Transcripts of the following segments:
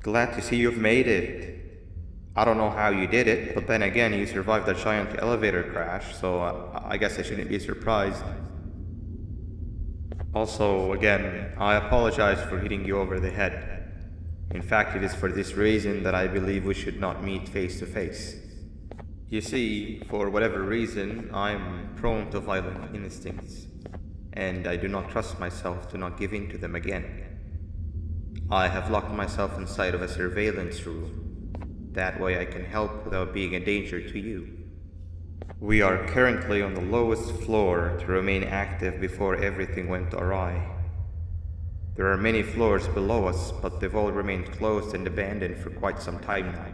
Glad to see you've made it. I don't know how you did it, but then again, you survived a giant elevator crash, so I guess I shouldn't be surprised. Also, again, I apologize for hitting you over the head. In fact, it is for this reason that I believe we should not meet face to face. You see, for whatever reason, I'm prone to violent instincts, and I do not trust myself to not give in to them again. I have locked myself inside of a surveillance room. That way I can help without being a danger to you. We are currently on the lowest floor to remain active before everything went awry. There are many floors below us, but they've all remained closed and abandoned for quite some time now.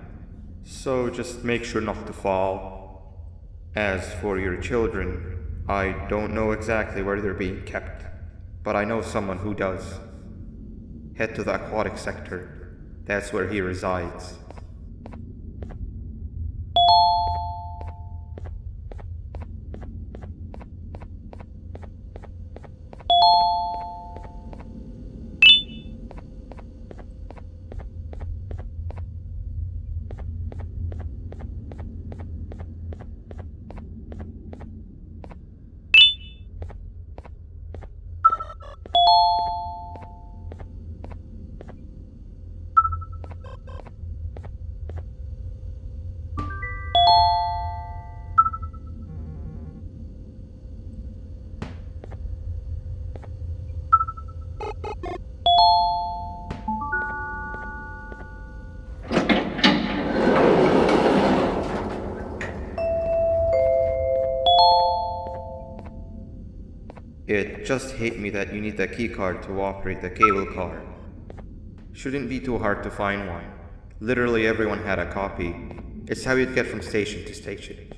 So just make sure not to fall. As for your children, I don't know exactly where they're being kept, but I know someone who does. Head to the aquatic sector. That's where he resides. It just hit me that you need the keycard to operate the cable car. Shouldn't be too hard to find one. Literally everyone had a copy. It's how you'd get from station to station.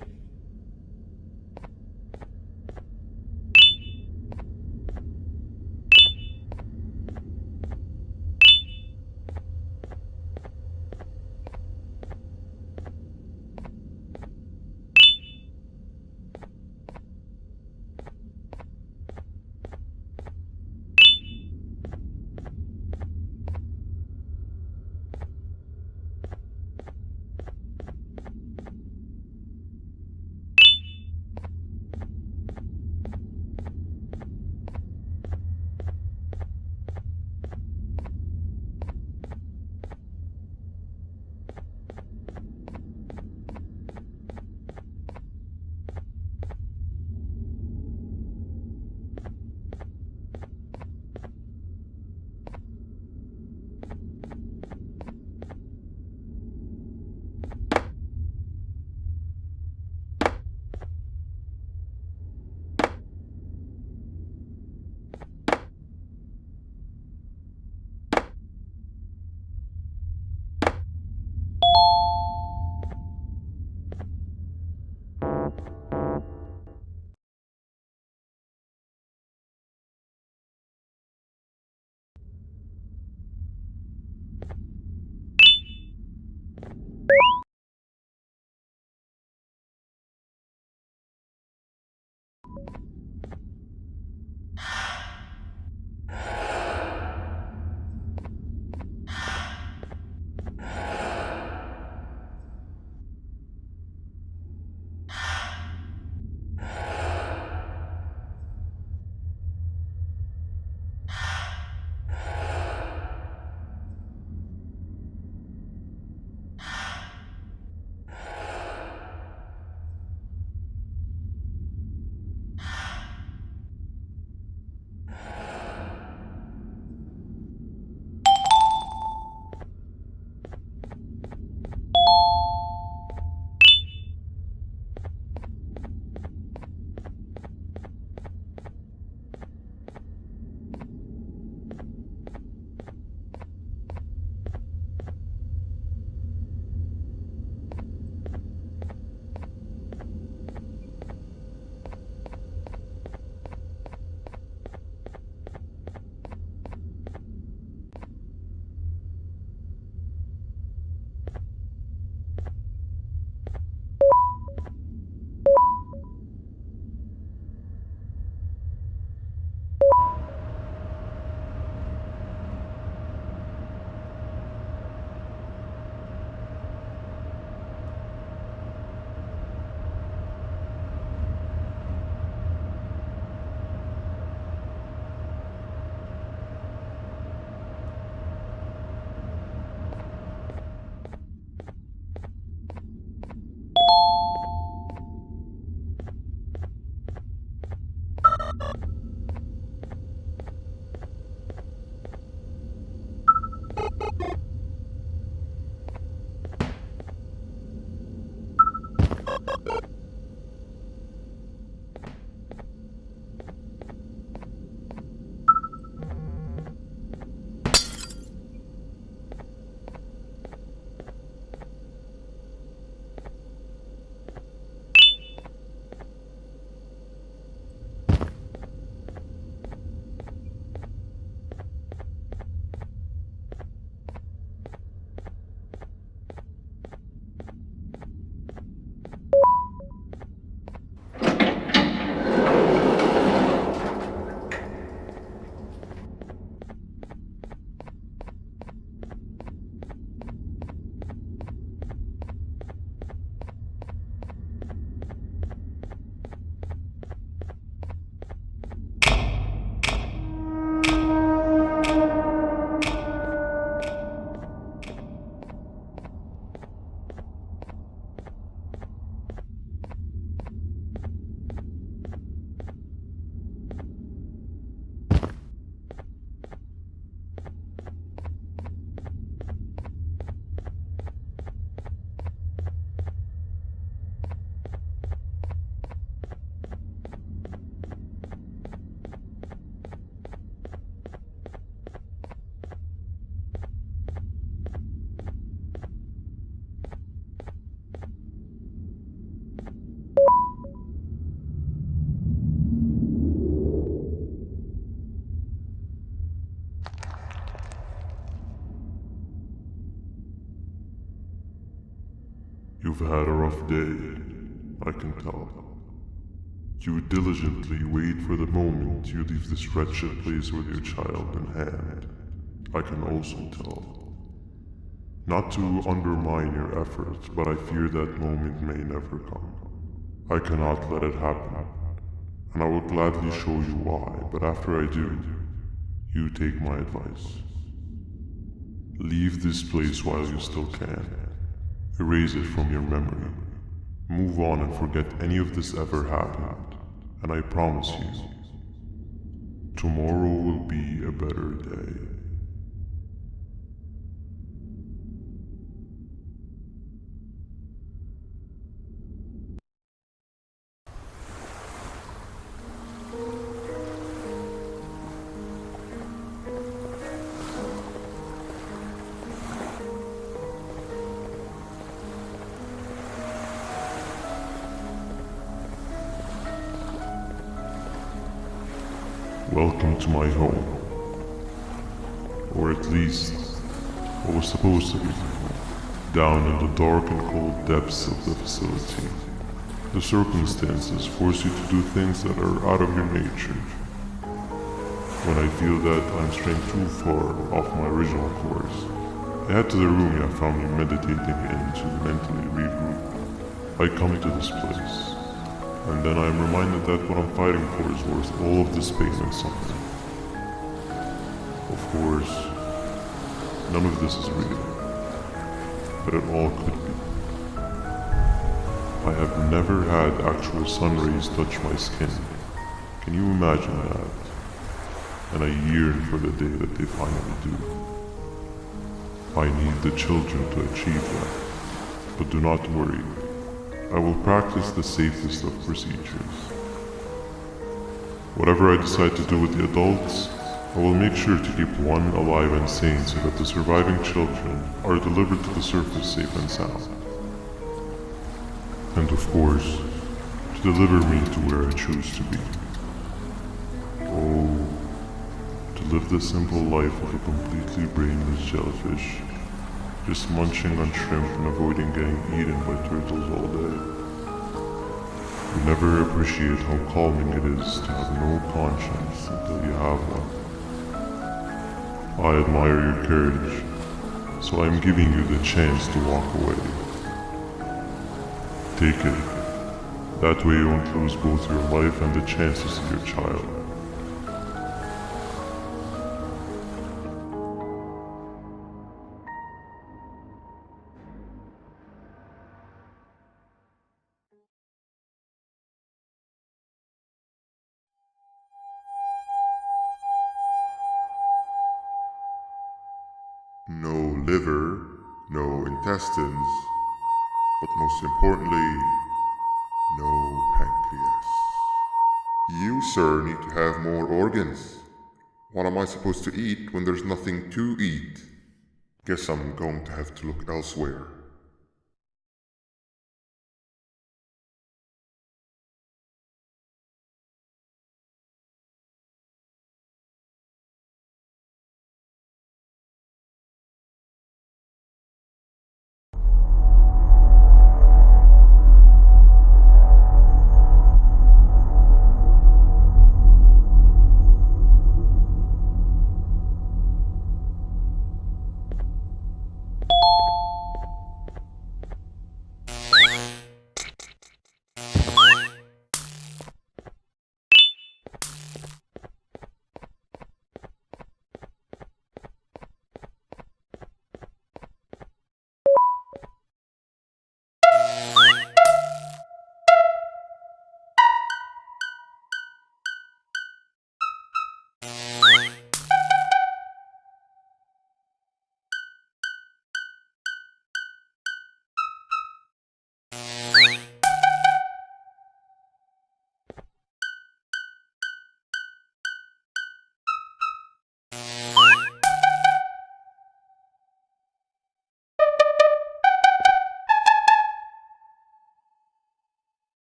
You've had a rough day, I can tell. You diligently wait for the moment you leave this wretched place with your child in hand. I can also tell. Not to undermine your efforts, but I fear that moment may never come. I cannot let it happen, and I will gladly show you why, but after I do, you take my advice. Leave this place while you still can. Erase it from your memory. Move on and forget any of this ever happened. And I promise you, tomorrow will be a better day. Welcome to my home. Or at least, what was supposed to be, down in the dark and cold depths of the facility. The circumstances force you to do things that are out of your nature. When I feel that I'm straying too far off my original course, I head to the room you found me meditating in to mentally regroup. I come to this place, and then I am reminded that what I'm fighting for is worth all of this pain and suffering. Of course, none of this is real, but it all could be. I have never had actual sun rays touch my skin. Can you imagine that? And I yearn for the day that they finally do. I need the children to achieve that, but do not worry. I will practice the safest of procedures. Whatever I decide to do with the adults, I will make sure to keep one alive and sane so that the surviving children are delivered to the surface safe and sound. And of course, to deliver me to where I choose to be. Oh, to live the simple life of a completely brainless jellyfish, just munching on shrimp and avoiding getting eaten by turtles all day. You never appreciate how calming it is to have no conscience until you have one. I admire your courage, so I am giving you the chance to walk away. Take it. That way you won't lose both your life and the chances of your child. No liver, no intestines, but most importantly, no pancreas. You, sir, need to have more organs. What am I supposed to eat when there's nothing to eat? Guess I'm going to have to look elsewhere.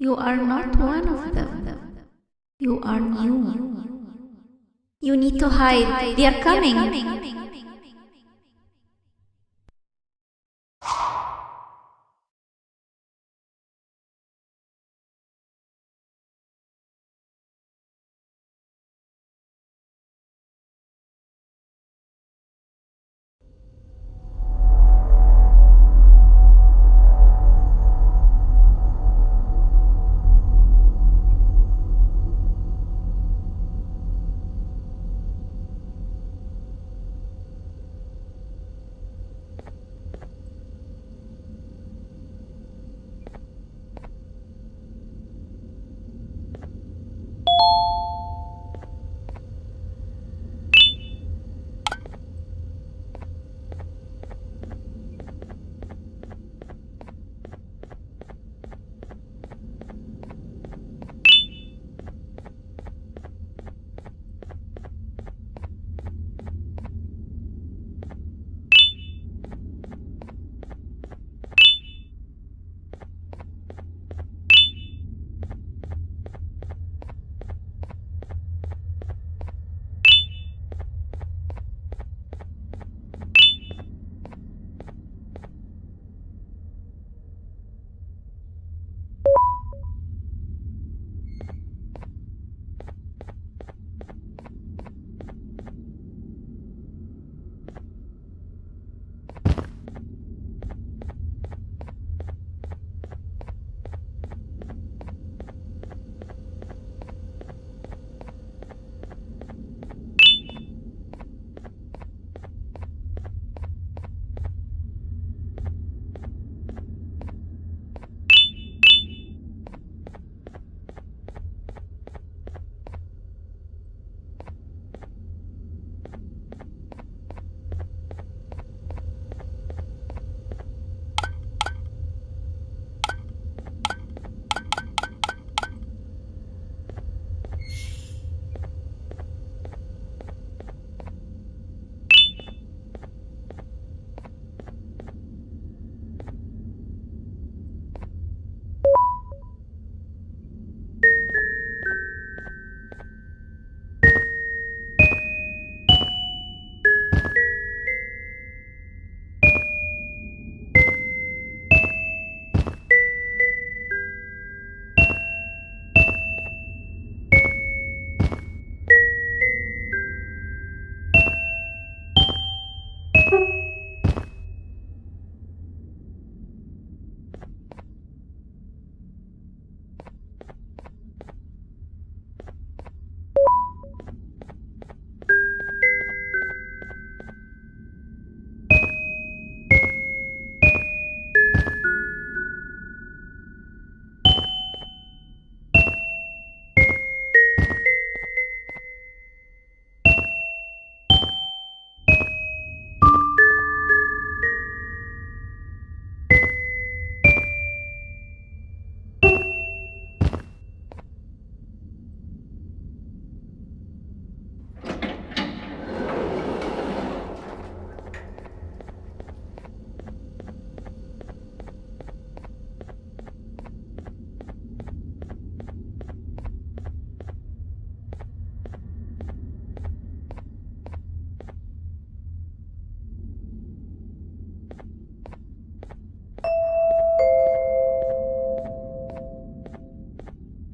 You are not one of them. You are new. You need to hide. They are coming.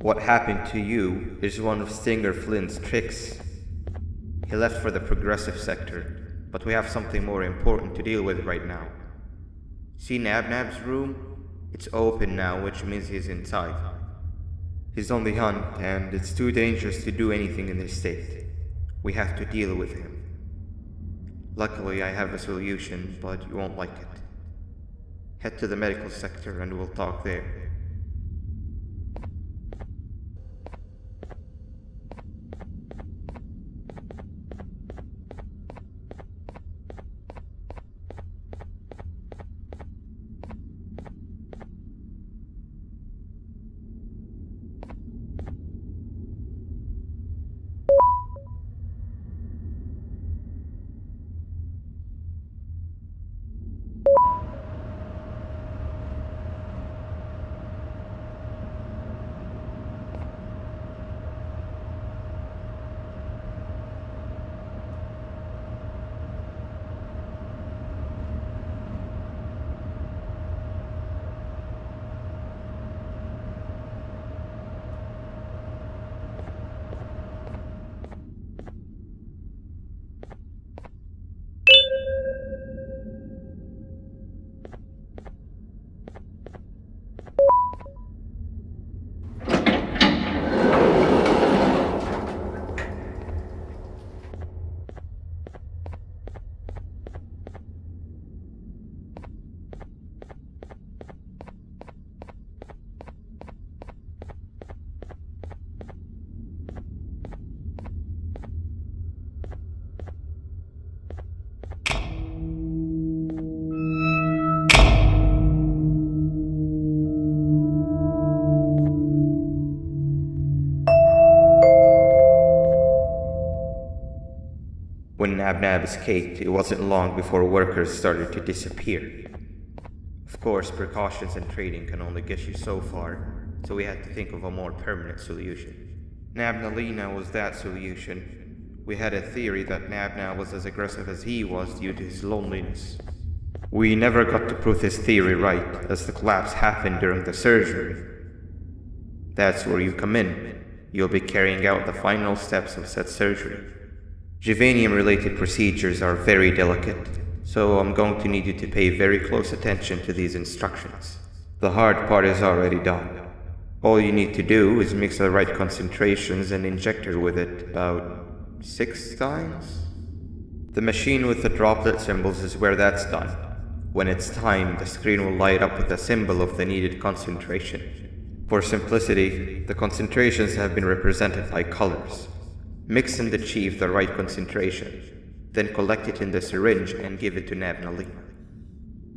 What happened to you is one of Stinger Flynn's tricks. He left for the progressive sector, but we have something more important to deal with right now. See Nabnab's room? It's open now, which means he's inside. He's on the hunt, and it's too dangerous to do anything in this state. We have to deal with him. Luckily, I have a solution, but you won't like it. Head to the medical sector and we'll talk there. When Nabnab escaped, it wasn't long before workers started to disappear. Of course, precautions and trading can only get you so far, so we had to think of a more permanent solution. Nabnalina was that solution. We had a theory that Nabna was as aggressive as he was due to his loneliness. We never got to prove this theory right, as the collapse happened during the surgery. That's where you come in. You'll be carrying out the final steps of said surgery. Juvanium-related procedures are very delicate, so I'm going to need you to pay very close attention to these instructions. The hard part is already done. All you need to do is mix the right concentrations and inject her with it about 6 times? The machine with the droplet symbols is where that's done. When it's time, the screen will light up with the symbol of the needed concentration. For simplicity, the concentrations have been represented by colors. Mix and achieve the right concentration, then collect it in the syringe and give it to Nabnalina.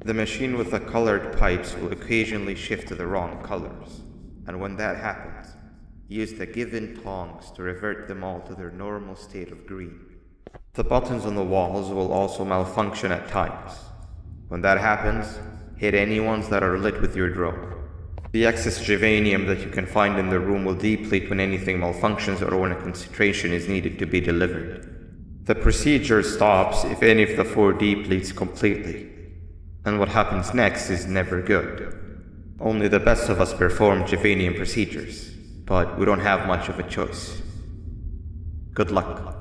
The machine with the colored pipes will occasionally shift to the wrong colors, and when that happens, use the given tongs to revert them all to their normal state of green. The buttons on the walls will also malfunction at times. When that happens, hit any ones that are lit with your drone. The excess Juvanium that you can find in the room will deplete when anything malfunctions or when a concentration is needed to be delivered. The procedure stops if any of the 4 depletes completely, and what happens next is never good. Only the best of us perform Juvanium procedures, but we don't have much of a choice. Good luck.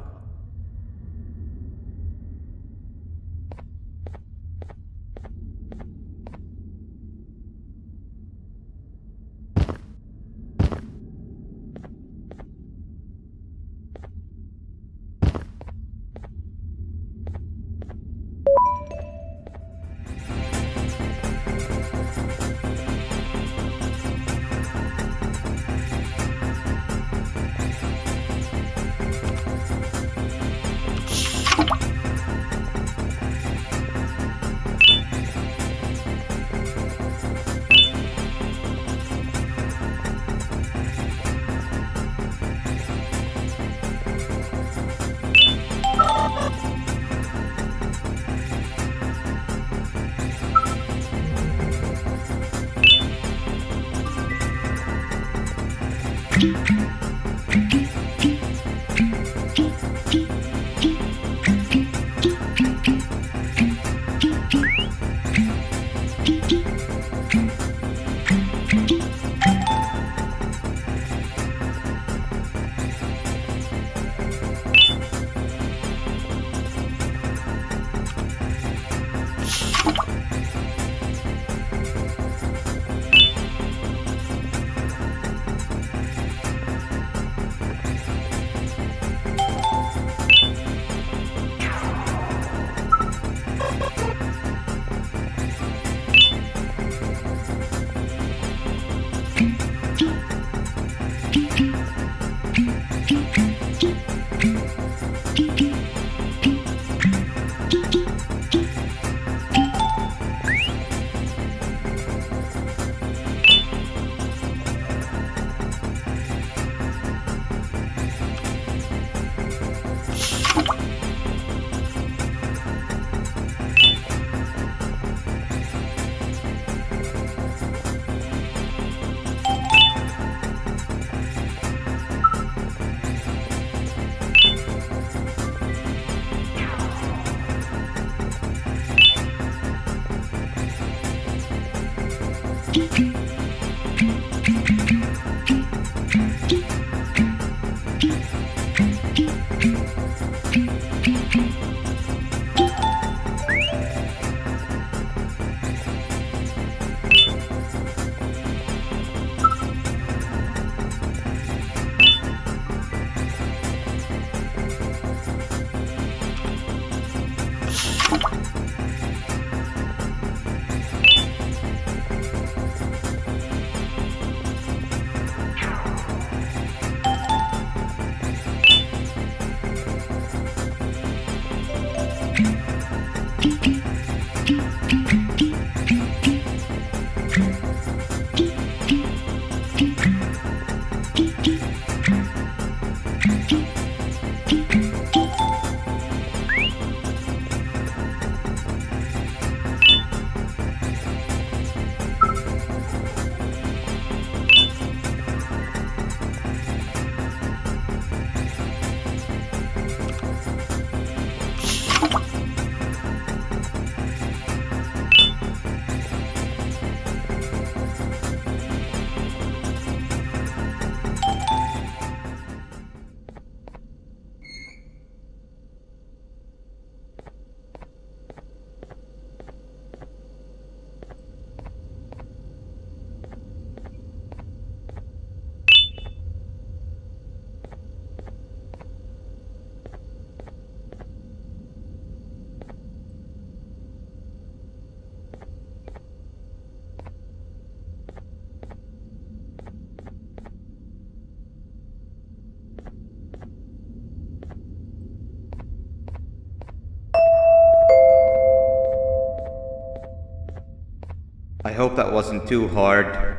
hope that wasn't too hard.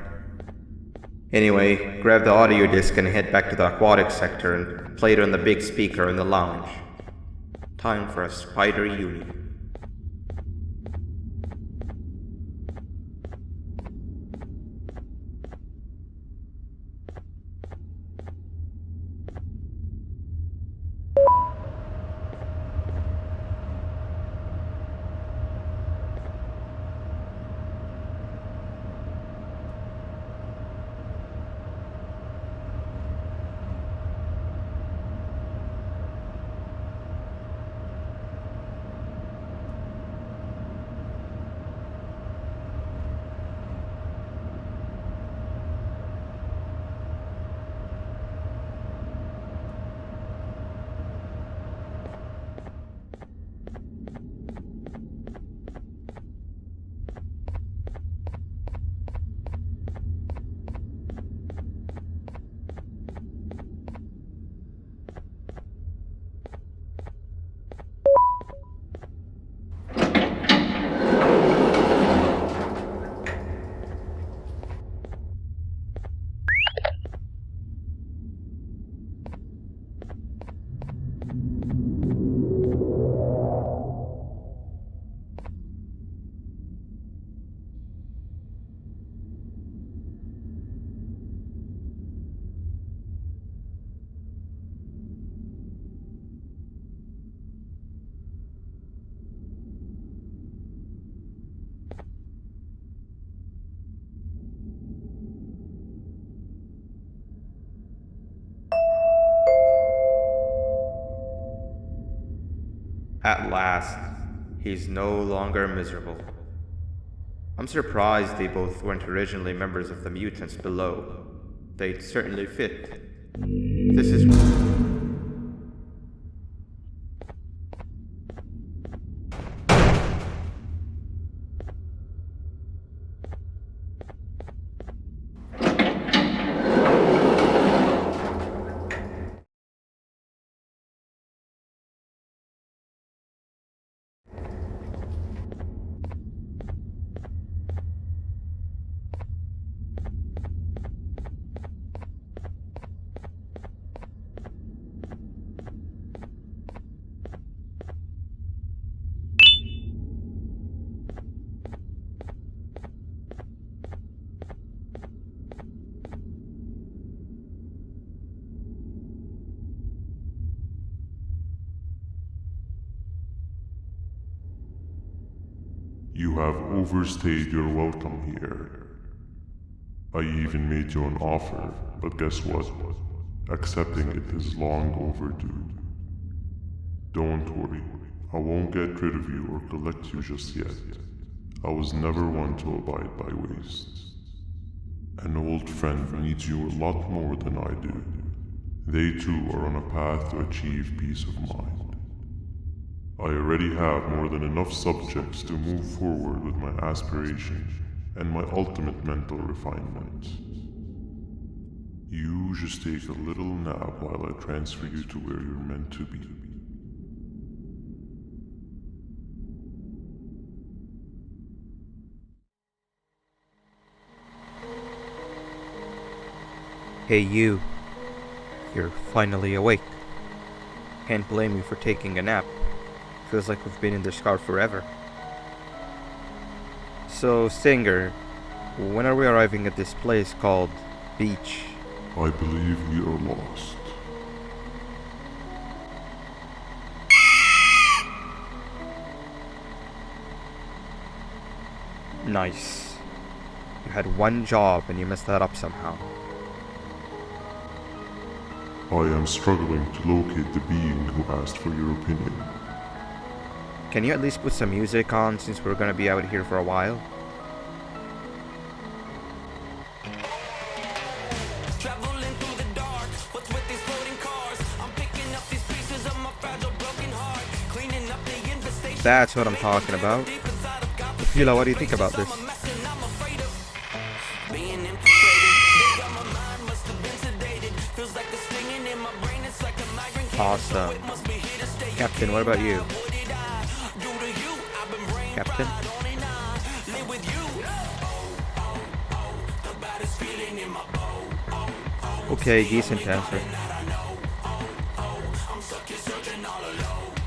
Anyway, grab the audio disc and head back to the aquatic sector and play it on the big speaker in the lounge. Time for a spider uni. At last, he's no longer miserable. I'm surprised they both weren't originally members of the mutants below. They'd certainly fit. This is... You have overstayed your welcome here. I even made you an offer, but guess what? Accepting it is long overdue. Don't worry, I won't get rid of you or collect you just yet. I was never one to abide by waste. An old friend needs you a lot more than I do. They too are on a path to achieve peace of mind. I already have more than enough subjects to move forward with my aspiration and my ultimate mental refinement. You just take a little nap while I transfer you to where you're meant to be. Hey you. You're finally awake. Can't blame you for taking a nap. Feels like we've been in this car forever. So, Stinger, when are we arriving at this place called Beach? I believe we are lost. Nice. You had one job and you messed that up somehow. I am struggling to locate the being who asked for your opinion. Can you at least put some music on since we're gonna be out here for a while? Traveling through the dark, what's with these floating cars? I'm picking up these pieces of my fragile broken heart, cleaning up the infestation. That's what I'm talking about. Fila, what do you think about this? Being infiltrated, they got my mind, must have been sedated. Feels like a stinging in my brain, it's like a migraine. Awesome. It must be here to stay. Captain, what about you? What did I do to you? I've been brain Captain? fried on and I live with you. Okay, decent answer.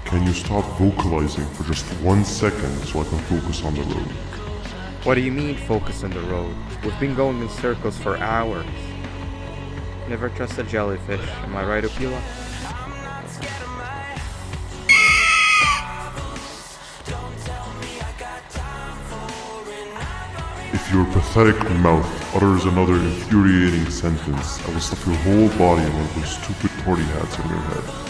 Can you stop vocalizing for just 1 second so I can focus on the road? What do you mean, focus on the road? We've been going in circles for hours. Never trust a jellyfish, am I right, Opila? If your pathetic mouth utters another infuriating sentence, I will stuff your whole body in one of those stupid party hats on your head.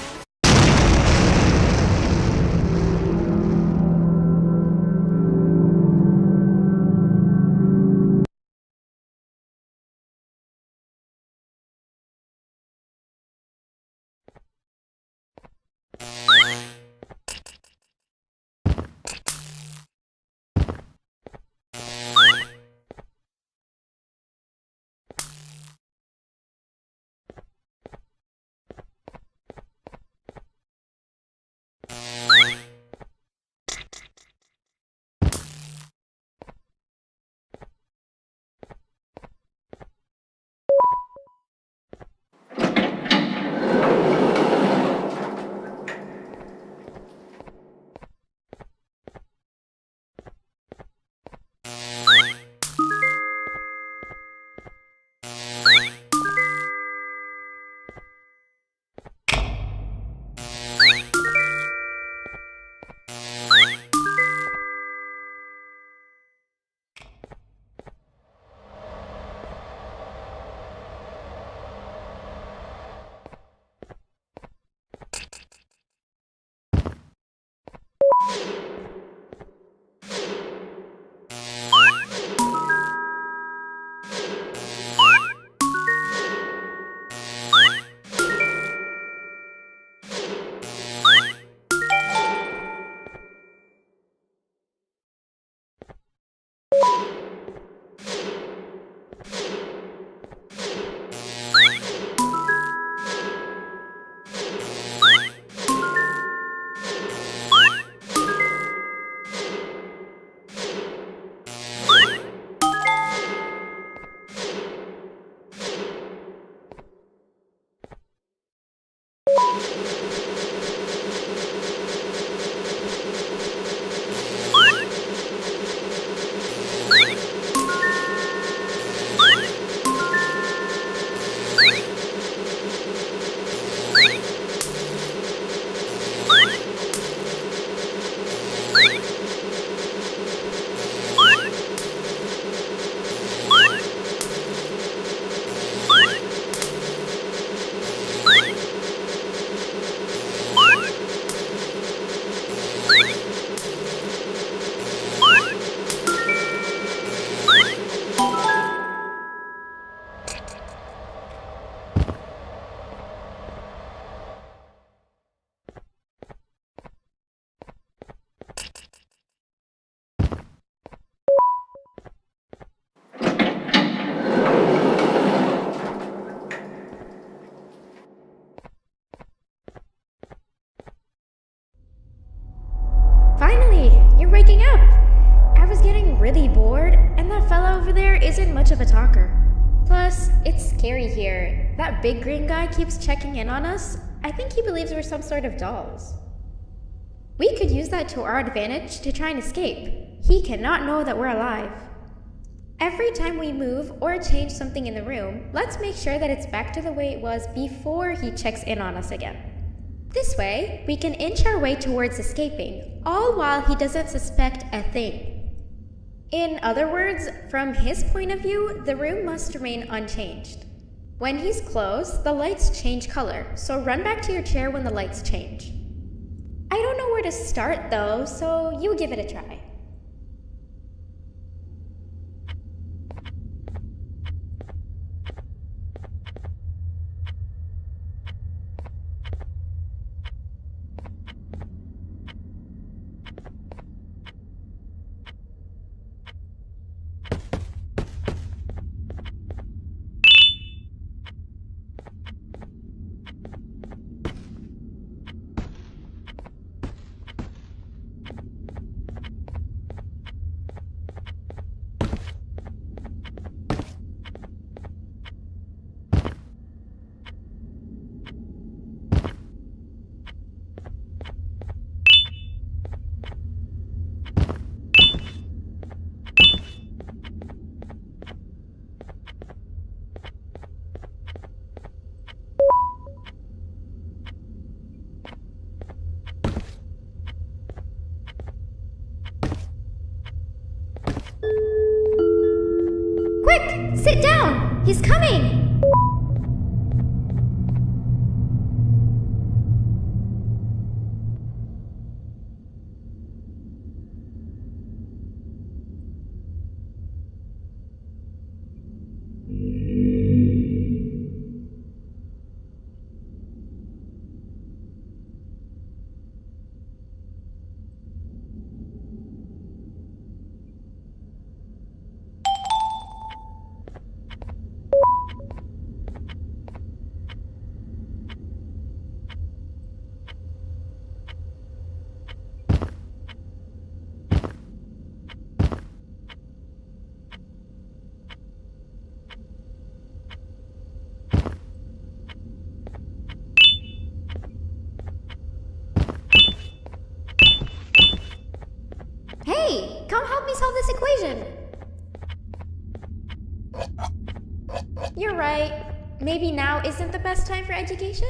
Finally, you're waking up! I was getting really bored, and that fella over there isn't much of a talker. Plus, it's scary here. That big green guy keeps checking in on us. I think he believes we're some sort of dolls. We could use that to our advantage to try and escape. He cannot know that we're alive. Every time we move or change something in the room, let's make sure that it's back to the way it was before he checks in on us again. This way, we can inch our way towards escaping, all while he doesn't suspect a thing. In other words, from his point of view, the room must remain unchanged. When he's close, the lights change color, so run back to your chair when the lights change. I don't know where to start though, so you give it a try. Now help me solve this equation. You're right. Maybe now isn't the best time for education?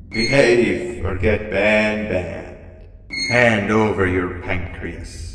Behave or get banned. Hand over your pancreas.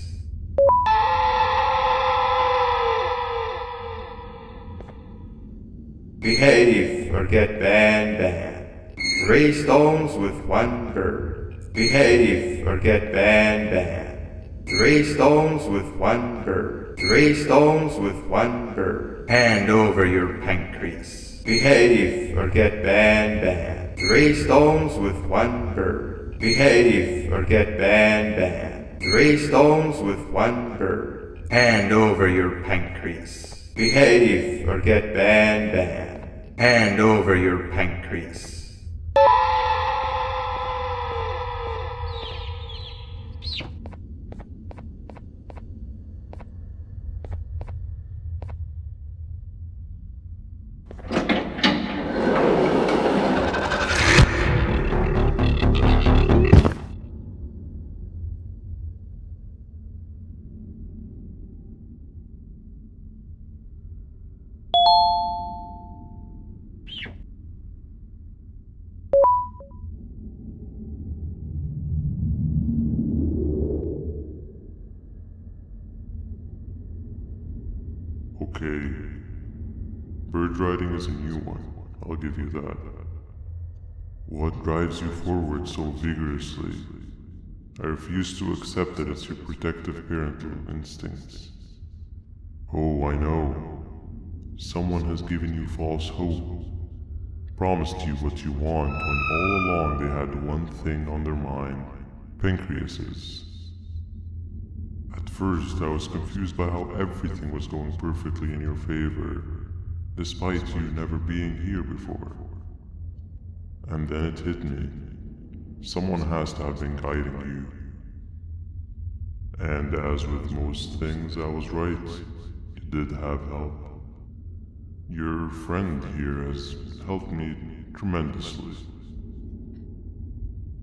Behave or get banned. 3 stones with 1 bird. Behave or get banned. 3 stones with 1 bird. 3 stones with 1 bird. Hand over your pancreas. Behave or get banned. 3 stones with 1 bird. Behave or get banned. 3 stones with 1 bird. Hand over your pancreas. Behave or get banned. Hand over your pancreas. Okay. Bird riding is a new one, I'll give you that. What drives you forward so vigorously? I refuse to accept that it's your protective parental instincts. Oh, I know. Someone has given you false hope. Promised you what you want when all along they had one thing on their mind. Pancreases. At first, I was confused by how everything was going perfectly in your favor, despite you never being here before. And then it hit me. Someone has to have been guiding you. And as with most things, I was right. You did have help. Your friend here has helped me tremendously.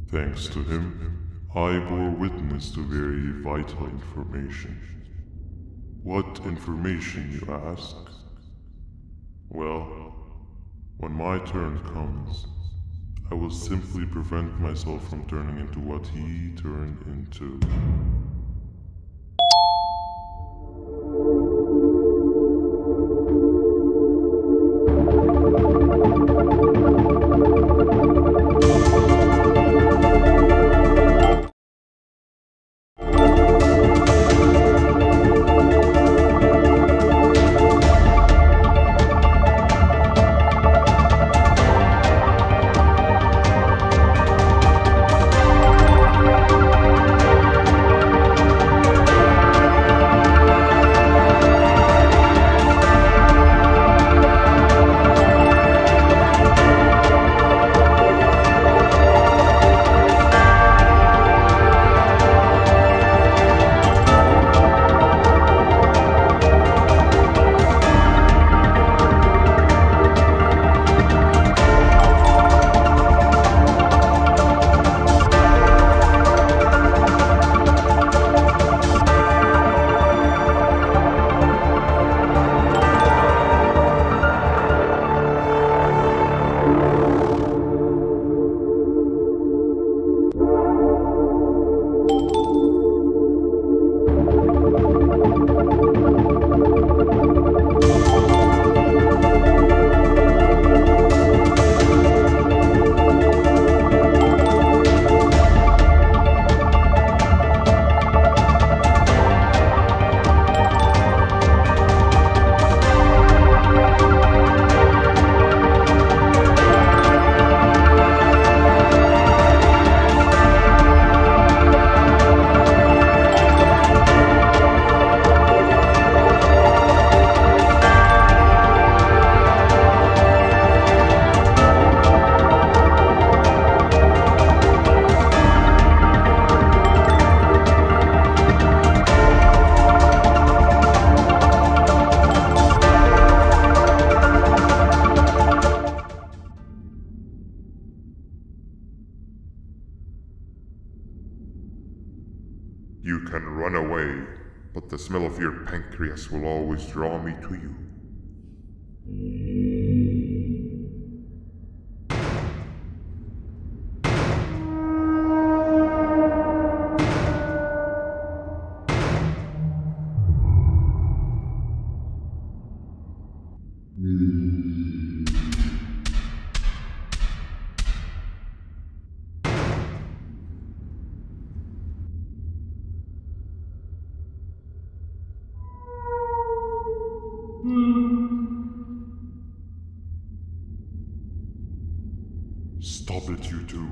Thanks to him, I bore witness to very vital information. What information, you ask? Well, when my turn comes, I will simply prevent myself from turning into what he turned into. You can run away, but the smell of your pancreas will always draw me to you. Stop it, you two.